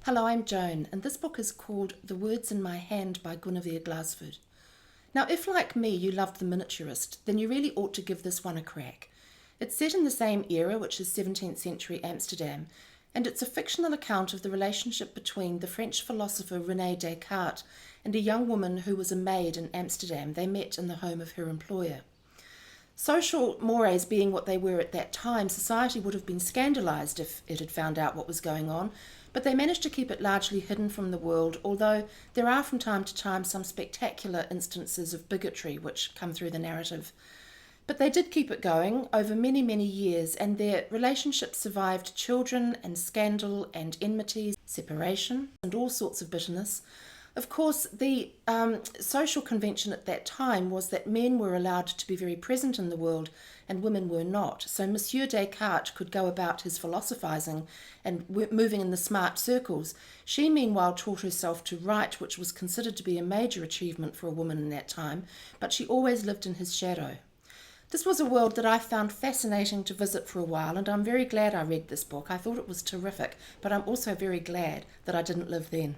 Hello, I'm Joan, and this book is called The Words in My Hand by Guinevere Glasfurd. Now, if like me you loved The Miniaturist, then you really ought to give this one a crack. It's set in the same era, which is 17th century Amsterdam, and it's a fictional account of the relationship between the French philosopher Rene Descartes and a young woman who was a maid in Amsterdam. They met in the home of her employer. Social mores being what they were at that time, society would have been scandalised if it had found out what was going on, but they managed to keep it largely hidden from the world, although there are from time to time some spectacular instances of bigotry which come through the narrative. But they did keep it going over many, many years, and their relationship survived children and scandal and enmities, separation, and all sorts of bitterness. Of course, the social convention at that time was that men were allowed to be very present in the world and women were not. So Monsieur Descartes could go about his philosophizing and moving in the smart circles. She meanwhile taught herself to write, which was considered to be a major achievement for a woman in that time, but she always lived in his shadow. This was a world that I found fascinating to visit for a while, and I'm very glad I read this book. I thought it was terrific, but I'm also very glad that I didn't live then.